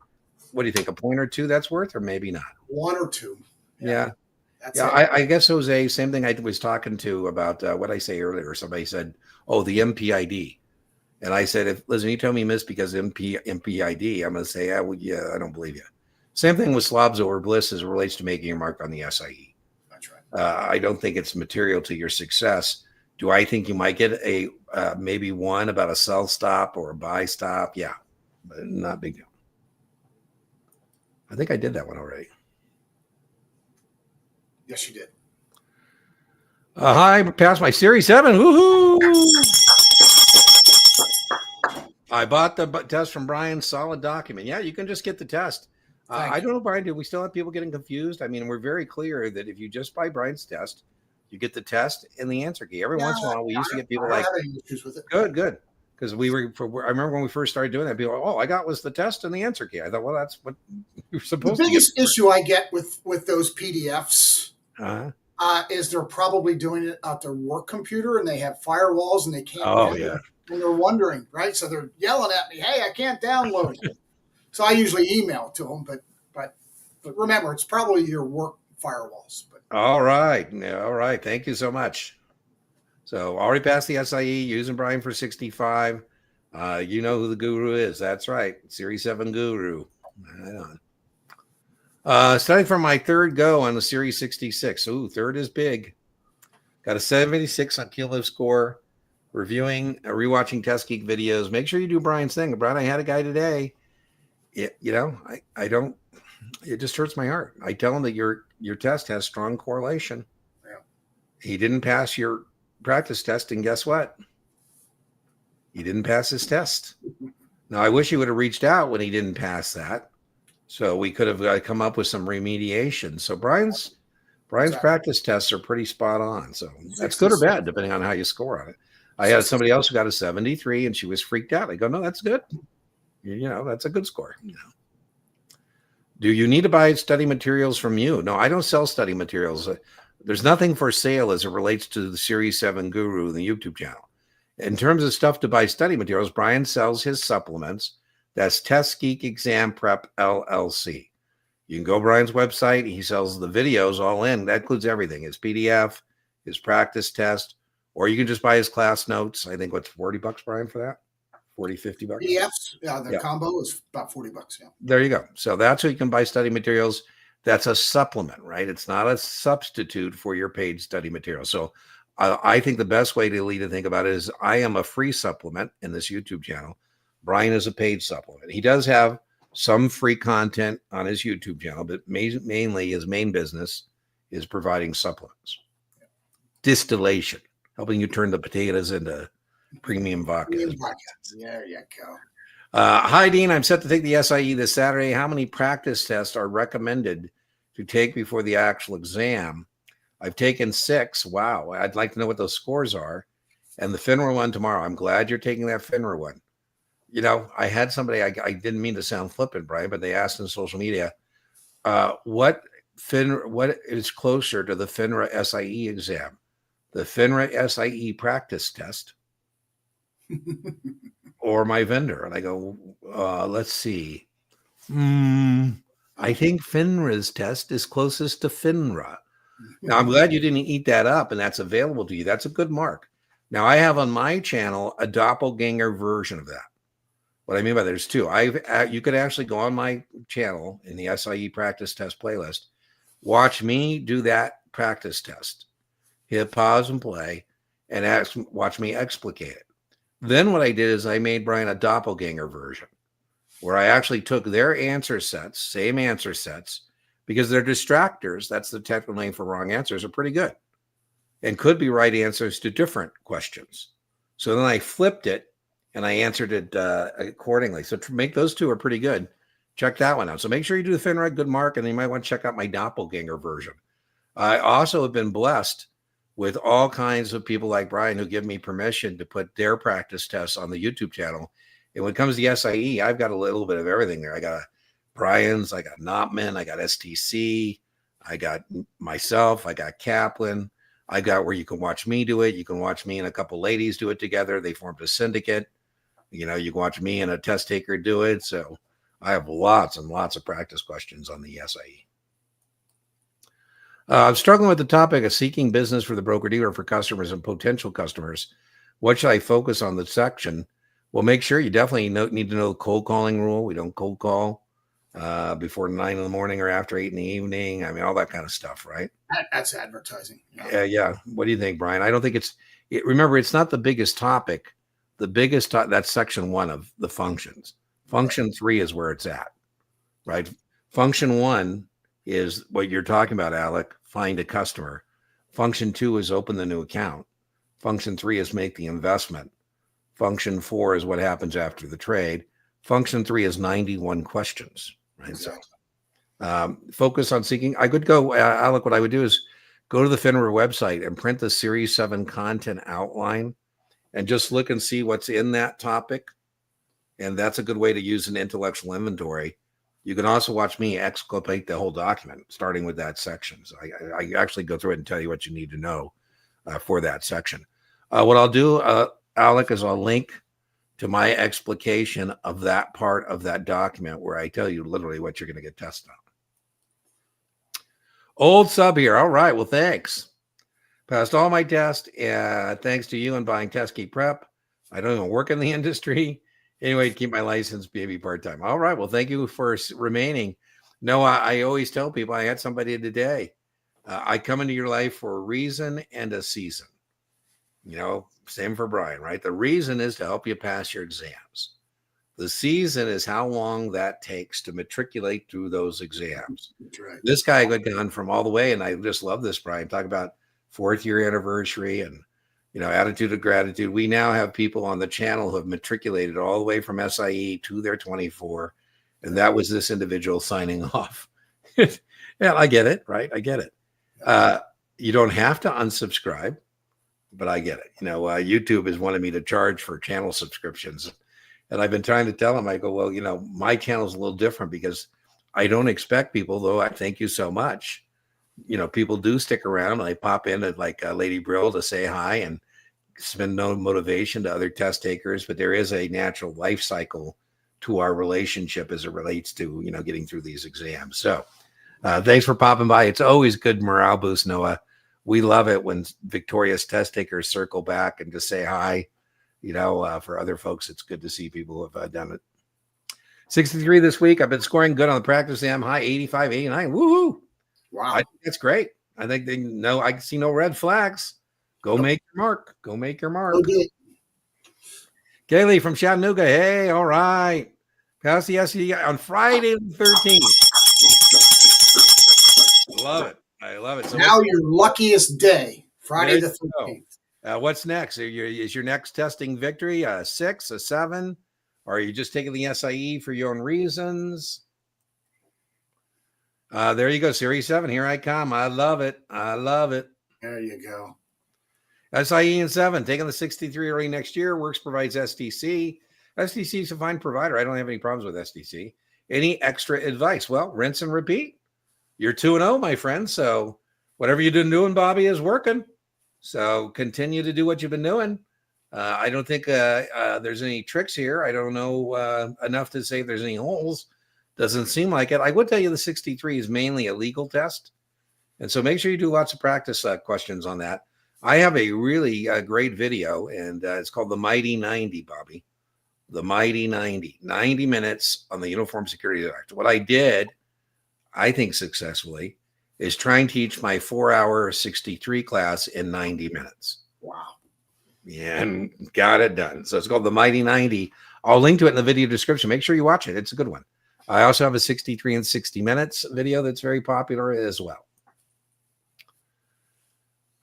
what do you think? A point or two that's worth, or maybe not? One or two. Yeah. That's Yeah. I guess, Jose, same thing I was talking to about what I say earlier. Somebody said, oh, the MPID. And I said, listen, you tell me you missed because MPID, I'm going to say, yeah, I don't believe you. Same thing with slobs over Bliss as it relates to making your mark on the SIE. That's right. I don't think it's material to your success. Do I think you might get a maybe one about a sell stop or a buy stop? Yeah, but not a big deal. I think I did that one already. Yes, you did. Hi, passed my Series 7. Woohoo! I bought the test from Brian, solid document. Yeah, you can just get the test. I don't know, Brian, do we still have people getting confused? I mean, we're very clear that if you just buy Brian's test, you get the test and the answer key. Every once in a while, we used to get people like, issues with it. Good. Because I remember when we first started doing that, people were, all I got was the test and the answer key. I thought, well, that's what you're supposed to get. The biggest issue I get with those PDFs is they're probably doing it at their work computer and they have firewalls and they can't. Oh, yeah. And they're wondering, right? So they're yelling at me, hey, I can't download it. So I usually email to them, but remember, it's probably your work firewalls. But all right. Thank you so much. So already passed the SIE, using Brian for 65. You know who the guru is. That's right. Series 7 guru. Right on. Studying for my third go on the Series 66. Ooh, third is big. Got a 76 on Kilo score. Reviewing, rewatching Test Geek videos. Make sure you do Brian's thing. Brian, I had a guy today. I don't. It just hurts my heart. I tell him that your test has strong correlation. Yeah. He didn't pass your practice test, and guess what? He didn't pass his test. Now, I wish he would have reached out when he didn't pass that, so we could have come up with some remediation. So Brian's practice tests are pretty spot on. So that's good or bad, depending on how you score on it. I had somebody else who got a 73, and she was freaked out. I go, no, that's good. That's a good score. Do you need to buy study materials from you? No, I don't sell study materials. There's nothing for sale as it relates to the Series 7 Guru, the YouTube channel. In terms of stuff to buy study materials, Brian sells his supplements. That's Test Geek Exam Prep LLC. You can go to Brian's website. He sells the videos all in. That includes everything. His PDF, his practice test, or you can just buy his class notes. I think what's $40, Brian, for that? 40, 50 bucks. PDFs, the combo is about $40. Yeah. There you go. So that's how you can buy study materials. That's a supplement, right? It's not a substitute for your paid study material. So I think the best way to think about it is I am a free supplement in this YouTube channel. Brian is a paid supplement. He does have some free content on his YouTube channel, but mainly his main business is providing supplements. Distillation, helping you turn the potatoes into premium vodka. There you go. Hi, Dean. I'm set to take the SIE this Saturday. How many practice tests are recommended to take before the actual exam? I've taken 6. Wow. I'd like to know what those scores are. And the FINRA one tomorrow. I'm glad you're taking that FINRA one. I had somebody, I didn't mean to sound flippant, Brian, but they asked in social media, what is closer to the FINRA SIE exam? The FINRA SIE practice test or my vendor? And I go, let's see. I think FINRA's test is closest to FINRA. Now, I'm glad you didn't eat that up and that's available to you. That's a good mark. Now, I have on my channel a doppelganger version of that. What I mean by that, there's two. You could actually go on my channel in the SIE practice test playlist, watch me do that practice test, hit pause and play, and watch me explicate it. Then what I did is I made Brian a doppelganger version where I actually took their answer sets, same answer sets, because they're distractors. That's the technical name for wrong answers, are pretty good and could be right answers to different questions. So then I flipped it and I answered it accordingly. So to make those two are pretty good. Check that one out. So make sure you do the FINRA good mark, and then you might want to check out my doppelganger version. I also have been blessed with all kinds of people like Brian who give me permission to put their practice tests on the YouTube channel. And when it comes to SIE, I've got a little bit of everything there. I got Brian's, I got Knopman, I got STC, I got myself, I got Kaplan, I got where you can watch me do it. You can watch me and a couple ladies do it together. They formed a syndicate. You can watch me and a test taker do it. So I have lots and lots of practice questions on the SIE. I'm struggling with the topic of seeking business for the broker-dealer for customers and potential customers. What should I focus on the section? Well, make sure you definitely need to know the cold calling rule. We don't cold call before 9 in the morning or after 8 in the evening. I mean, all that kind of stuff, right? That's advertising. Yeah. What do you think, Brian? I don't think remember, it's not the biggest topic. The biggest, that's section 1 of the functions. Function 3 is where it's at, right? Function 1 is what you're talking about, Alec, find a customer. Function 2 is open the new account. Function 3 is make the investment. Function 4 is what happens after the trade. Function 3 is 91 questions, right? Exactly. So focus on seeking. I could go, Alec, what I would do is go to the FINRA website and print the Series 7 content outline and just look and see what's in that topic. And that's a good way to use an intellectual inventory. You can also watch me explicate the whole document, starting with that section. So I actually go through it and tell you what you need to know for that section. What I'll do, Alec, is I'll link to my explication of that part of that document where I tell you literally what you're going to get tested on. Old sub here. All right. Well, thanks. Passed all my tests. Thanks to you and buying Test Key Prep. I don't even work in the industry. Anyway, to keep my license, maybe part-time. All right. Well, thank you for remaining. No, I always tell people, I had somebody today. I come into your life for a reason and a season. Same for Brian, right? The reason is to help you pass your exams. The season is how long that takes to matriculate through those exams. That's right. This guy got gone from all the way, and I just love this, Brian. Talk about 4th year anniversary and attitude of gratitude. We now have people on the channel who have matriculated all the way from SIE to their 24. And that was this individual signing off. Yeah, I get it, right? I get it. You don't have to unsubscribe, but I get it. YouTube has wanted me to charge for channel subscriptions. And I've been trying to tell them, I go, well, my channel is a little different because I don't expect people, though I thank you so much. People do stick around. I pop in at like Lady Brill to say hi and spend no motivation to other test takers, but there is a natural life cycle to our relationship as it relates to, getting through these exams. So thanks for popping by. It's always good morale boost, Noah. We love it when victorious test takers circle back and just say hi. For other folks, it's good to see people who have done it. 63 this week. I've been scoring good on the practice exam, high 85, 89. Woohoo. Wow. I think that's great. I think they know. I can see no red flags. Go make your mark. Go make your mark. Okay. Kaylee from Chattanooga. Hey, all right. Pass the SE on Friday the 13th. I love it. I love it. So now your luckiest day, Friday the 13th. What's next? Is your next testing victory a 6, a 7? Or are you just taking the SIE for your own reasons? There you go. Series 7. Here I come. I love it. I love it. There you go. SIE and 7, taking the 63 early next year. Works provides STC. STC is a fine provider. I don't have any problems with STC. Any extra advice? Well, rinse and repeat. You're 2-0, my friend. So whatever you've been doing, Bobby, is working. So continue to do what you've been doing. I don't think there's any tricks here. I don't know enough to say if there's any holes. Doesn't seem like it. I would tell you the 63 is mainly a legal test. And so make sure you do lots of practice questions on that. I have a really great video, and it's called the Mighty 90, Bobby. the mighty 90 minutes on the Uniform Security Act. What I did, I think successfully, is try and teach my 4-hour 63 class in 90 minutes. Wow. Yeah, and got it done. So it's called the Mighty 90. I'll link to it in the video description. Make sure you watch it. It's a good one. I also have a 63 in 60 minutes video that's very popular as well.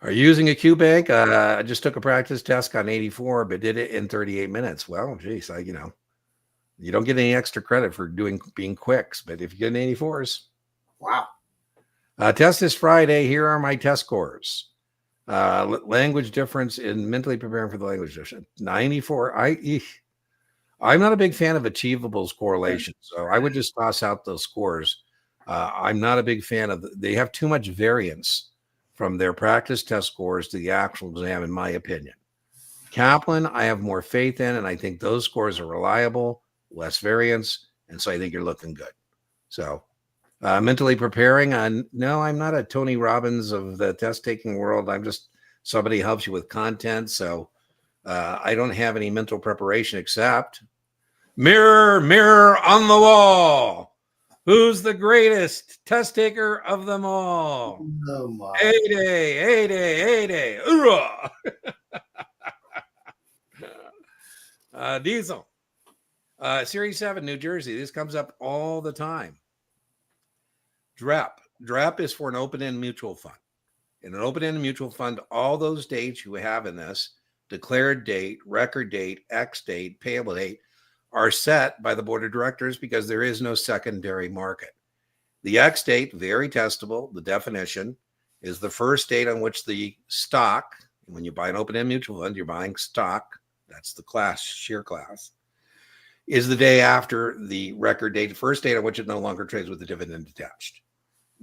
Are you using a Q-Bank? I just took a practice test on 84, but did it in 38 minutes. Well, geez, you don't get any extra credit for being quicks, but if you get an 84s. Wow. Test this Friday. Here are my test scores. Language difference in mentally preparing for the language difference. 94. I'm not a big fan of achievables correlation, so I would just toss out those scores. I'm not a big fan of they have too much variance from their practice test scores to the actual exam, in my opinion. Kaplan, I have more faith in, and I think those scores are reliable, less variance, and so I think you're looking good. So mentally preparing, no, I'm not a Tony Robbins of the test-taking world. I'm just somebody who helps you with content, so I don't have any mental preparation except mirror, mirror on the wall. Who's the greatest test taker of them all? Oh my. A-Day. Hoorah! Diesel. Series 7, New Jersey. This comes up all the time. DREP. DREP is for an open-end mutual fund. In an open-end mutual fund, all those dates you have in this, declared date, record date, X date, payable date, are set by the board of directors because there is no secondary market. The X date, very testable. The definition is the first date on which the stock, when you buy an open-end mutual fund, you're buying stock, that's the class, share class, is the day after the record date, the first date on which it no longer trades with the dividend attached.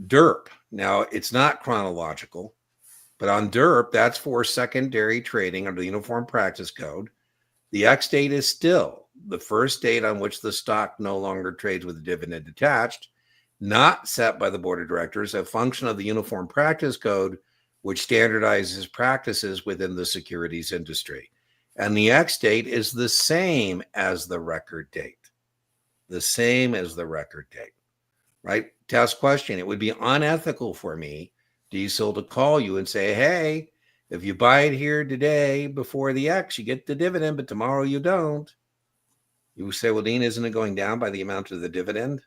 DERP, now it's not chronological, but on DERP, that's for secondary trading under the Uniform Practice Code. The X date is still the first date on which the stock no longer trades with the dividend attached, not set by the board of directors, a function of the Uniform Practice Code, which standardizes practices within the securities industry. And the X date is the same as the record date. The same as the record date, right? Test question. It would be unethical for me, Diesel, to call you and say, hey, if you buy it here today before the X, you get the dividend, but tomorrow you don't. You say, well, Dean, isn't it going down by the amount of the dividend?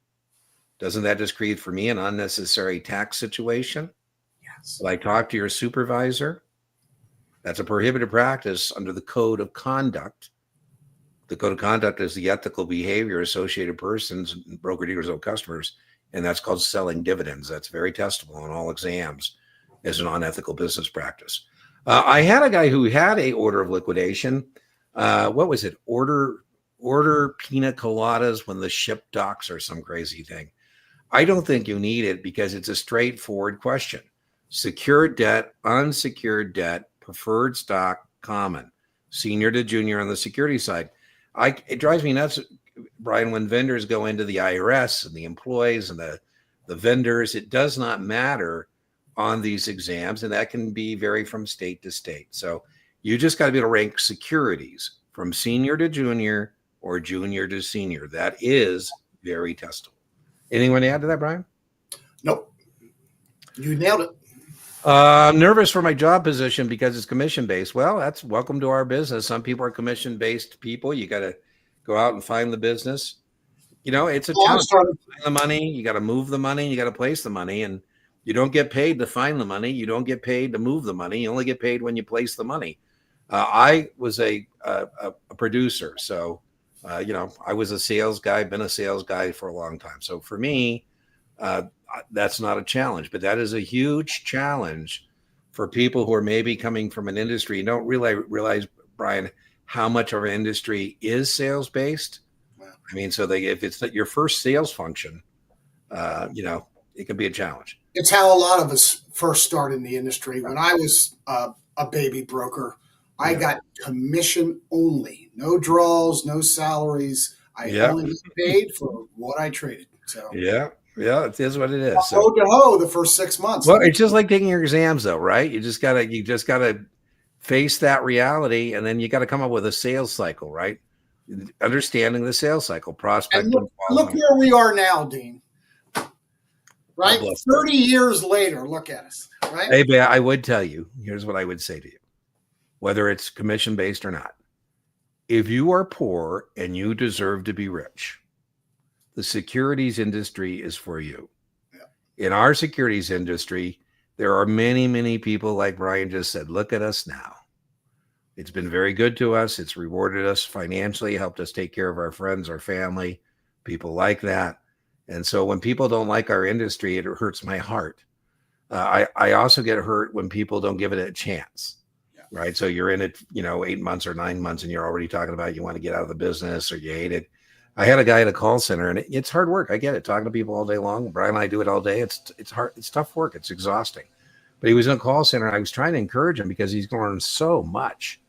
Doesn't that just create for me an unnecessary tax situation? Yes. Will I talk to your supervisor? That's a prohibited practice under the Code of Conduct. The Code of Conduct is the ethical behavior associated persons, broker-dealers, or customers, and that's called selling dividends. That's very testable on all exams as an unethical business practice. I had a guy who had a order of liquidation. What was it? Order pina coladas when the ship docks or some crazy thing. I don't think you need it because it's a straightforward question. Secured debt, unsecured debt, preferred stock, common, senior to junior on the security side. It drives me nuts, Brian, when vendors go into the IRS and the employees and the vendors. It does not matter on these exams, and that can vary from state to state. So you just got to be able to rank securities from senior to junior or junior to senior. That is very testable. Anyone to add to that, Brian? Nope. You nailed it. I'm nervous for my job position because it's commission-based. Well, that's welcome to our business. Some people are commission-based people. You got to go out and find the business. It's a challenge. You find the money. You got to move the money. You got to place the money. And you don't get paid to find the money. You don't get paid to move the money. You only get paid when you place the money. I was a producer. So, I was a sales guy, been a sales guy for a long time. So for me, that's not a challenge, but that is a huge challenge for people who are maybe coming from an industry. You don't realize, Brian, how much of our industry is sales based. I mean, so if it's your first sales function, it can be a challenge. It's how a lot of us first start in the industry. When I was a baby broker, I got commission only, no draws, no salaries. I only get paid for what I traded. So yeah, it is what it is. So the first 6 months. Well, it's just like taking your exams, though, right? You just gotta face that reality, and then you got to come up with a sales cycle, right? understanding the sales cycle, And prospecting. look where we are now, Dean. Right? 30 years later, look at us. Right? Hey, Ben, I would tell you, here's what I would say to you, whether it's commission-based or not. If you are poor and you deserve to be rich, the securities industry is for you. Yeah. In our securities industry, there are many, many people, like Brian just said, look at us now. It's been very good to us. It's rewarded us financially, helped us take care of our friends, our family, people like that. And so when people don't like our industry, it hurts my heart. I also get hurt when people don't give it a chance. Right. So you're in it, 8 months or 9 months, and you're already talking about you want to get out of the business or you hate it. I had a guy at a call center, and it's hard work. I get it. Talking to people all day long. Brian and I do it all day. It's hard. It's tough work. It's exhausting. But he was in a call center. And I was trying to encourage him because he's learned so much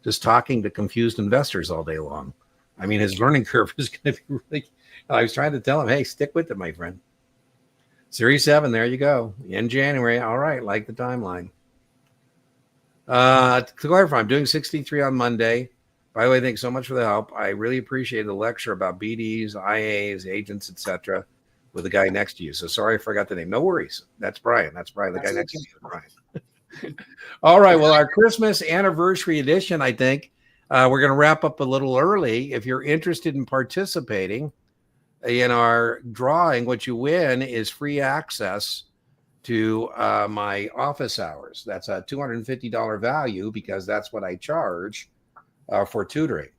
just talking to confused investors all day long. I mean, his learning curve is going to be really. I was trying to tell him, hey, stick with it, my friend. Series 7, there you go. In January. All right. Like the timeline. To clarify, I'm doing 63 on Monday. By the way, thanks so much for the help. I really appreciate the lecture about BDs, IAs, agents, etc. with the guy next to you. So sorry I forgot the name. No worries. That's Brian. That's Brian. The guy next to you is Brian. All right. Well, our Christmas anniversary edition, I think we're going to wrap up a little early. If you're interested in participating in our drawing, what you win is free access to my office hours. That's a $250 value because that's what I charge for tutoring.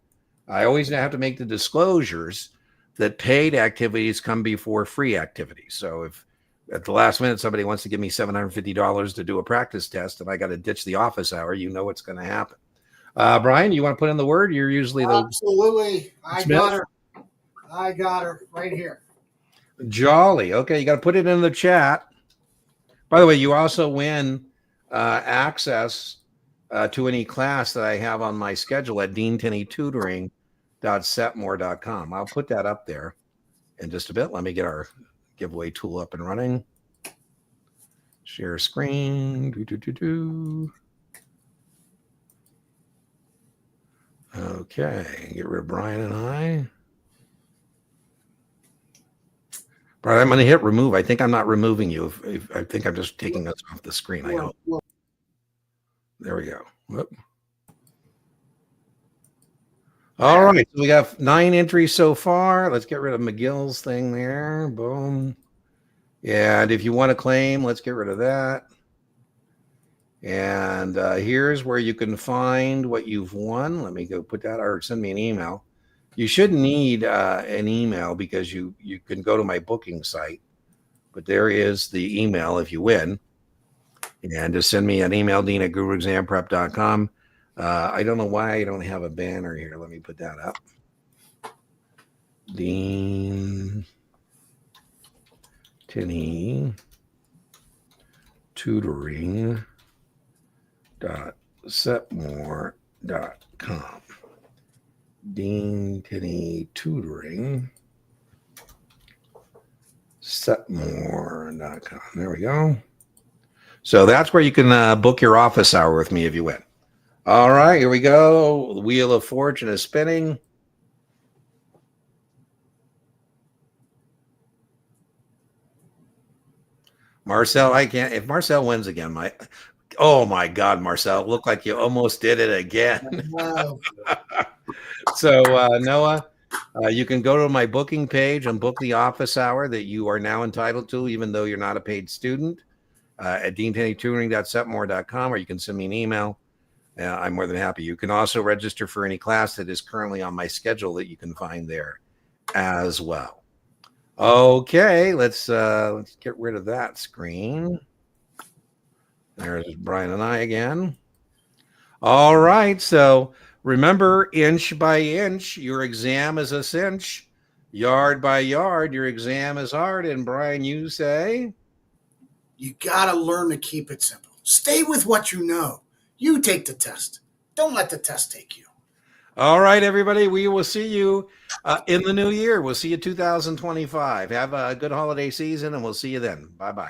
I always have to make the disclosures that paid activities come before free activities. So if at the last minute somebody wants to give me $750 to do a practice test and I got to ditch the office hour, you know what's going to happen. Brian, you want to put in the word? You're usually the absolutely. I got her right here. Jolly. Okay, you got to put it in the chat. By the way, you also win access to any class that I have on my schedule at deantenneytutoring.setmore.com. I'll put that up there in just a bit. Let me get our giveaway tool up and running. Share screen. Okay, get rid of Brian and I. Brian, I'm going to hit remove. I think I'm not removing you. I think I'm just taking us off the screen. I hope. There we go. Whoop. All right. So we got 9 entries so far. Let's get rid of McGill's thing there. Boom. And if you want to claim, let's get rid of that. And here's where you can find what you've won. Let me go put that, or send me an email. You shouldn't need an email because you can go to my booking site. But there is the email if you win. And just send me an email, dean@guruexamprep.com. I don't know why I don't have a banner here. Let me put that up. Dean Tenney tutoring.setmore.com. Dean Tenney tutoring setmore.com. There we go. So that's where you can book your office hour with me if you win. All right, here we go. The Wheel of Fortune is spinning. Marcel, I can't. If Marcel wins again, oh my God, Marcel, look like you almost did it again. Wow. So Noah, you can go to my booking page and book the office hour that you are now entitled to, even though you're not a paid student, at deantenneytutoring.setmore.com, or you can send me an email. I'm more than happy. You can also register for any class that is currently on my schedule that you can find there as well. Okay, let's get rid of that screen. There's Brian and I again. All right, so remember, inch by inch, your exam is a cinch. Yard by yard, your exam is hard. And Brian, you say? You got to learn to keep it simple. Stay with what you know. You take the test. Don't let the test take you. All right, everybody. We will see you in the new year. We'll see you 2025. Have a good holiday season, and we'll see you then. Bye-bye.